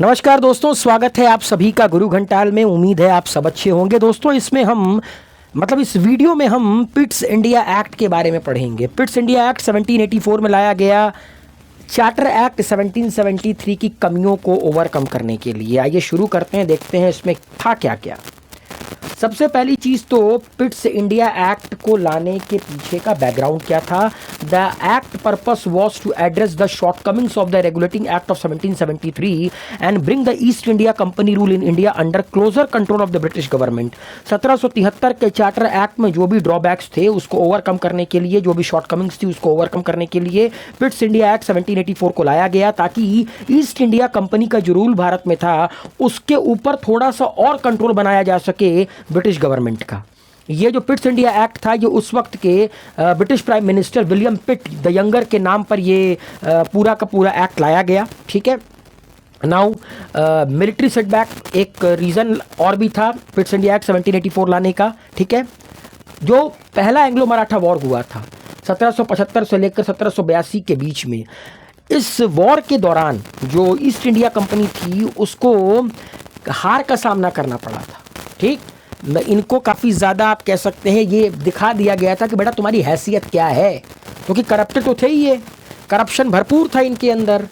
नमस्कार दोस्तों, स्वागत है आप सभी का गुरु घंटाल में। उम्मीद है आप सब अच्छे होंगे। दोस्तों इसमें हम इस वीडियो में हम पिट्स इंडिया एक्ट के बारे में पढ़ेंगे। पिट्स इंडिया एक्ट 1784 में लाया गया चार्टर एक्ट 1773 की कमियों को ओवरकम करने के लिए। आइए शुरू करते हैं, देखते हैं इसमें था क्या क्या। सबसे पहली चीज़ तो पिट्स इंडिया एक्ट को लाने के पीछे का बैकग्राउंड क्या था। The act purpose was to address the shortcomings of the regulating act of 1773 and bring the East India company rule in India under closer control of the British government. 1773 के charter act में जो भी drawbacks थे उसको overcome करने के लिए, जो भी शॉर्टकमिंग्स थी उसको ओवरकम करने के लिए पिट्स इंडिया एक्ट 1784 को लाया गया, ताकि ईस्ट इंडिया कंपनी का जो रूल भारत में था उसके ऊपर थोड़ा सा और कंट्रोल बनाया जा सके ब्रिटिश गवर्नमेंट का। ये जो पिट्स इंडिया एक्ट था ये उस वक्त के British prime minister William Pitt the younger के नाम पर ये पूरा का पूरा एक्ट लाया गया। ठीक है। नाउ मिलिट्री सेटबैक एक रीज़न और भी था पिट्स इंडिया एक्ट 1784 लाने का। ठीक है। जो पहला एंग्लो मराठा वॉर हुआ था 1775 से लेकर 1782 के बीच में, इस वॉर के दौरान जो ईस्ट इंडिया कंपनी थी उसको हार का सामना करना पड़ा था। ठीक। इनको काफ़ी ज़्यादा आप कह सकते हैं ये दिखा दिया गया था कि बेटा तुम्हारी हैसियत क्या है, क्योंकि करप्टेड तो थे ही, ये करप्शन भरपूर था इनके अंदर,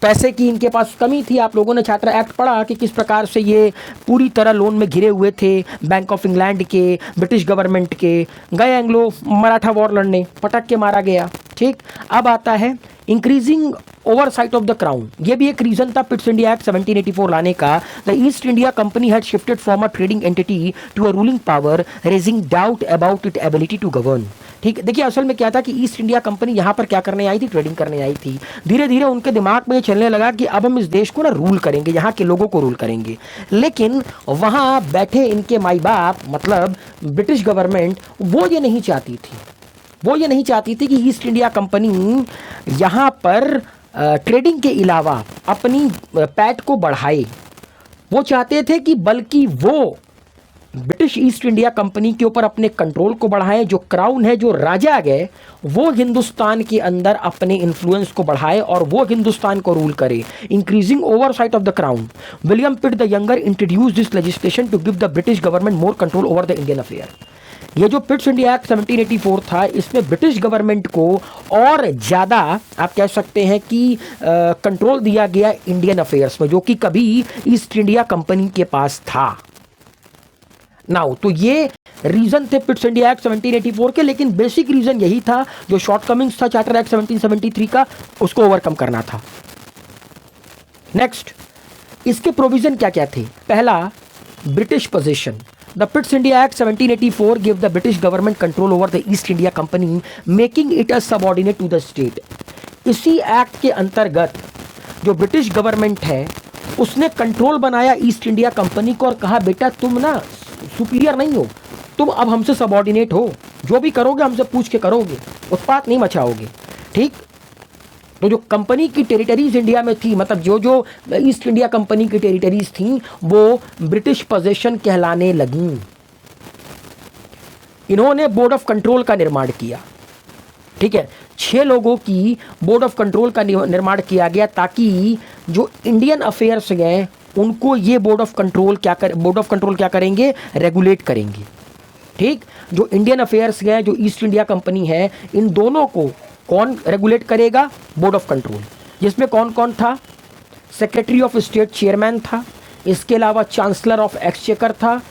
पैसे की इनके पास कमी थी। आप लोगों ने चार्टर एक्ट पढ़ा कि किस प्रकार से ये पूरी तरह लोन में घिरे हुए थे, बैंक ऑफ इंग्लैंड के, ब्रिटिश गवर्नमेंट के। गए एंग्लो मराठा वॉर लड़ने, पटक के मारा गया। ठीक। अब आता है increasing oversight of the crown. ये भी एक रीजन था पिट्स इंडिया एक्ट 1784 लाने का। The East India company had shifted from a trading entity to a ruling power, raising doubt about it ability to govern. ठीक। देखिए असल में क्या था कि ईस्ट इंडिया कंपनी यहाँ पर क्या करने आई थी, ट्रेडिंग करने आई थी। धीरे धीरे उनके दिमाग में ये चलने लगा कि अब हम इस देश को ना रूल करेंगे, यहाँ के लोगों को रूल करेंगे। लेकिन वहाँ बैठे इनके माई बाप मतलब ब्रिटिश गवर्नमेंट वो ये नहीं चाहती थी। वो ये नहीं चाहती थी कि ईस्ट इंडिया कंपनी यहाँ पर ट्रेडिंग के अलावा अपनी पैठ को बढ़ाए। वो चाहते थे कि बल्कि वो ब्रिटिश ईस्ट इंडिया कंपनी के ऊपर अपने कंट्रोल को बढ़ाएं। जो क्राउन है, जो राजा गए, वो हिंदुस्तान के अंदर अपने इन्फ्लुएंस को बढ़ाए और वो हिंदुस्तान को रूल करे। Increasing oversight of the crown, William Pitt the younger introduce this legislation to give the British government more control over the Indian affair. ये जो पिट्स इंडिया एक्ट 1784 था इसमें ब्रिटिश गवर्नमेंट को और ज़्यादा आप कह सकते हैं कि कंट्रोल दिया गया इंडियन अफेयर्स में, जो कि कभी ईस्ट इंडिया कंपनी के पास था। नाउ तो ये रीजन थे पिट्स इंडिया एक्ट 1784 के, लेकिन बेसिक रीजन यही था, जो शॉर्टकमिंग्स था चार्टर एक्ट 1773 का उसको ओवरकम करना था। नेक्स्ट, इसके प्रोविजन क्या क्या थे। पहला, British position. The Pitt India Act 1784 gave the British government control over the East India Company, making it a subordinate to the state. इसी एक्ट के अंतर्गत जो ब्रिटिश गवर्नमेंट है उसने कंट्रोल बनाया ईस्ट इंडिया कंपनी को और कहा बेटा तुम ना सुपीरियर नहीं हो, तुम अब हमसे सबऑर्डिनेट हो, जो भी करोगे हमसे पूछ के करोगे, उत्पात नहीं मचाओगे। ठीक। तो जो कंपनी की टेरिटरीज इंडिया में थी, मतलब जो जो ईस्ट इंडिया कंपनी की टेरिटरीज थी वो ब्रिटिश पोजीशन कहलाने लगी। इन्होंने बोर्ड ऑफ कंट्रोल का निर्माण किया। ठीक है। 6 लोगों की बोर्ड ऑफ कंट्रोल का निर्माण किया गया, ताकि जो इंडियन अफेयर्स गए उनको ये बोर्ड ऑफ कंट्रोल क्या करेंगे, रेगुलेट करेंगे। ठीक। जो इंडियन अफेयर्स गए, जो ईस्ट इंडिया कंपनी है, इन दोनों को कौन रेगुलेट करेगा, बोर्ड ऑफ कंट्रोल। जिसमें कौन कौन था, सेक्रेटरी ऑफ स्टेट चेयरमैन था, इसके अलावा चांसलर ऑफ एक्सचेकर था,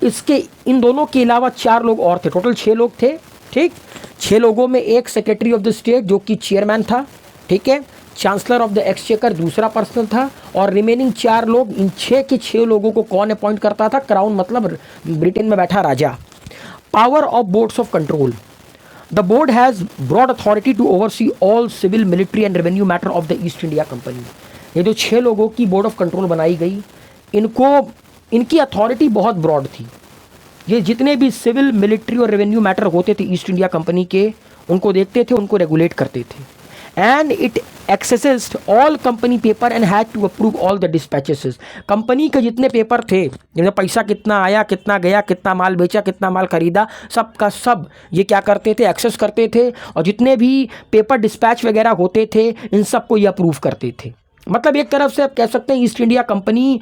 इसके इन दोनों के अलावा 4 लोग और थे, टोटल 6 लोग थे। ठीक। 6 लोगों में एक सेक्रेटरी ऑफ द स्टेट जो कि चेयरमैन था। ठीक है। चांसलर ऑफ द एक्सचेकर दूसरा पर्सन था, और रिमेनिंग 4 लोग, इन 6 के 6 लोगों को कौन अपॉइंट करता था, क्राउन मतलब ब्रिटेन में बैठा राजा। Power of boards of control. The board has broad authority to oversee all civil, military and revenue matter of the East India Company. ये जो 6 लोगों की बोर्ड ऑफ कंट्रोल बनाई गई, इनकी अथॉरिटी बहुत ब्रॉड थी। ये जितने भी सिविल, मिलिट्री और रेवेन्यू मैटर होते थे ईस्ट इंडिया कंपनी के, उनको देखते थे, उनको रेगुलेट करते थे। And it accessed all company paper and had to approve all the dispatches. Company के जितने पेपर थे, जिनमें पैसा कितना आया, कितना गया, कितना माल बेचा, कितना माल खरीदा, सब का सब ये क्या करते थे, एक्सेस करते थे। और जितने भी पेपर डिस्पैच वगैरह होते थे इन सब को ये अप्रूव करते थे। मतलब एक तरफ से आप कह सकते हैं ईस्ट इंडिया कंपनी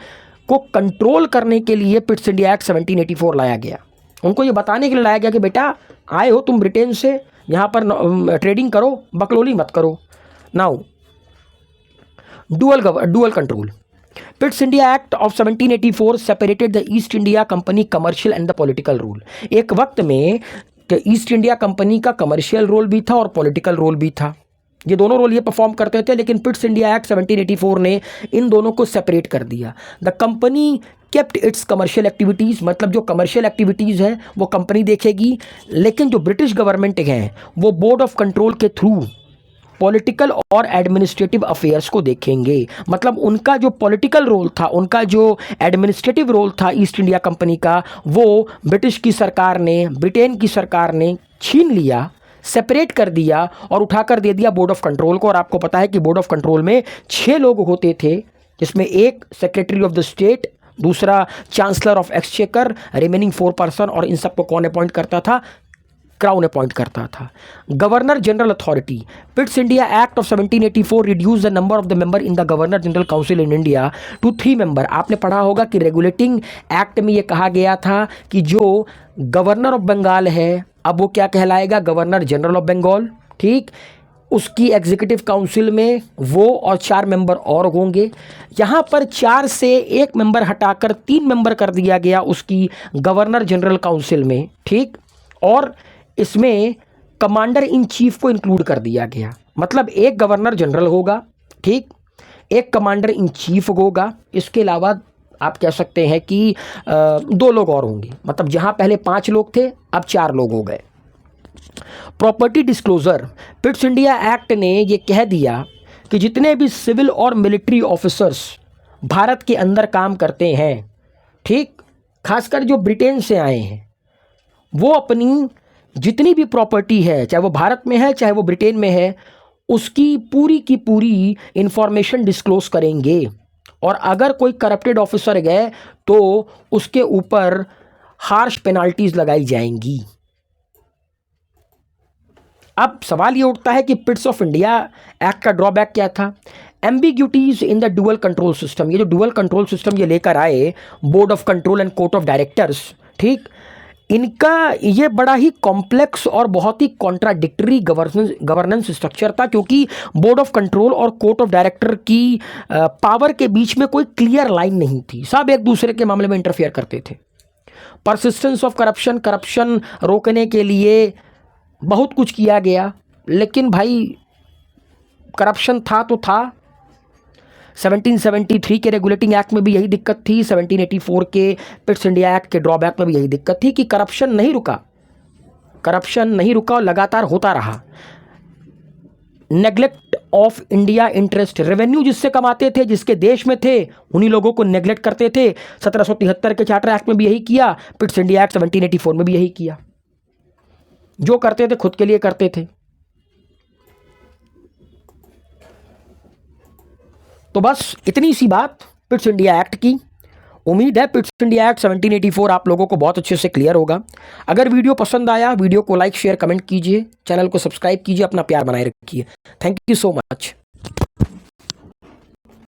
को कंट्रोल करने के लिए पिट्स इंडिया एक्ट 1784 लाया गया। उनको ये बताने के लिए लाया गया कि बेटा आए हो तुम ब्रिटेन से, यहाँ पर ट्रेडिंग करो, बकलोली मत करो। Now dual control. पिट्स India act of 1784 separated the East India company commercial and the political rule. एक वक्त में ईस्ट इंडिया कंपनी का कमर्शियल रोल भी था और पॉलिटिकल रोल भी था, ये दोनों रोल ये परफॉर्म करते थे, लेकिन पिट्स इंडिया एक्ट 1784 ने इन दोनों को सेपरेट कर दिया। The company kept it's commercial activities, मतलब जो कमर्शियल एक्टिविटीज़ है वो कंपनी देखेगी, लेकिन जो ब्रिटिश गवर्नमेंट है वो बोर्ड ऑफ कंट्रोल के थ्रू पॉलिटिकल और एडमिनिस्ट्रेटिव अफेयर्स को देखेंगे। मतलब उनका जो पॉलिटिकल रोल था, उनका जो एडमिनिस्ट्रेटिव रोल था ईस्ट इंडिया कंपनी का, वो ब्रिटिश की सरकार ने, ब्रिटेन की सरकार ने छीन लिया, सेपरेट कर दिया और उठाकर दे दिया बोर्ड ऑफ कंट्रोल को। और आपको पता है कि बोर्ड ऑफ कंट्रोल में 6 लोग होते थे, जिसमें एक सेक्रेटरी ऑफ द स्टेट, दूसरा chancellor of exchequer, remaining 4 person, और इन सबको कौन अपॉइंट करता था? क्राउन अपॉइंट करता था। Governor general authority. Pitt's India act of 1784 reduce the number of the member in the governor general council in India to 3 member. आपने पढ़ा होगा कि रेगुलेटिंग एक्ट में यह कहा गया था कि जो गवर्नर ऑफ बंगाल है अब वो क्या कहलाएगा? Governor general of Bengal. ठीक, उसकी एग्जीक्यूटिव काउंसिल में वो और 4 मेंबर और होंगे। यहाँ पर 4 से 1 मेंबर हटाकर 3 मेंबर कर दिया गया उसकी गवर्नर जनरल काउंसिल में। ठीक, और इसमें कमांडर इन चीफ को इंक्लूड कर दिया गया। मतलब एक गवर्नर जनरल होगा, ठीक, एक कमांडर इन चीफ होगा, इसके अलावा आप कह सकते हैं कि 2 लोग और होंगे। मतलब जहां पहले 5 लोग थे अब 4 लोग हो गए। Property disclosure. पिट्स इंडिया एक्ट ने ये कह दिया कि जितने भी सिविल और मिलिट्री ऑफिसर्स भारत के अंदर काम करते हैं, ठीक, खासकर जो ब्रिटेन से आए हैं, वो अपनी जितनी भी प्रॉपर्टी है, चाहे वो भारत में है चाहे वो ब्रिटेन में है, उसकी पूरी की पूरी इंफॉर्मेशन डिस्क्लोज करेंगे। और अगर कोई करप्टेड ऑफिसर गए तो उसके ऊपर हार्श पेनाल्टीज लगाई जाएंगी। अब सवाल ये उठता है कि पिट्स ऑफ इंडिया एक्ट का ड्रॉबैक क्या था? Ambiguities in the dual control system. ये जो डुअल कंट्रोल सिस्टम ये लेकर आए board of control and court of directors, ठीक, इनका ये बड़ा ही कॉम्प्लेक्स और बहुत ही कॉन्ट्राडिक्टरी गवर्नेंस स्ट्रक्चर था, क्योंकि बोर्ड ऑफ कंट्रोल और कोर्ट ऑफ डायरेक्टर की पावर के बीच में कोई क्लियर लाइन नहीं थी। सब एक दूसरे के मामले में इंटरफेयर करते थे। परसिस्टेंस ऑफ करप्शन, करप्शन रोकने के लिए बहुत कुछ किया गया, लेकिन भाई करप्शन था तो था। 1773 के रेगुलेटिंग एक्ट में भी यही दिक्कत थी, 1784 के पिट्स इंडिया एक्ट के ड्रॉबैक में भी यही दिक्कत थी कि करप्शन नहीं रुका, करप्शन नहीं रुका और लगातार होता रहा। Neglect of India interest. Revenue जिससे कमाते थे, जिसके देश में थे, उन्हीं लोगों को नेग्लेक्ट करते थे। 1773 के चार्टर एक्ट में भी यही किया, पिट्स इंडिया एक्ट 1784 में भी यही किया। जो करते थे खुद के लिए करते थे। तो बस इतनी सी बात पिट्स इंडिया एक्ट की। उम्मीद है पिट्स इंडिया एक्ट 1784 आप लोगों को बहुत अच्छे से क्लियर होगा। अगर वीडियो पसंद आया, वीडियो को लाइक शेयर कमेंट कीजिए, चैनल को सब्सक्राइब कीजिए, अपना प्यार बनाए रखिए। Thank you so much.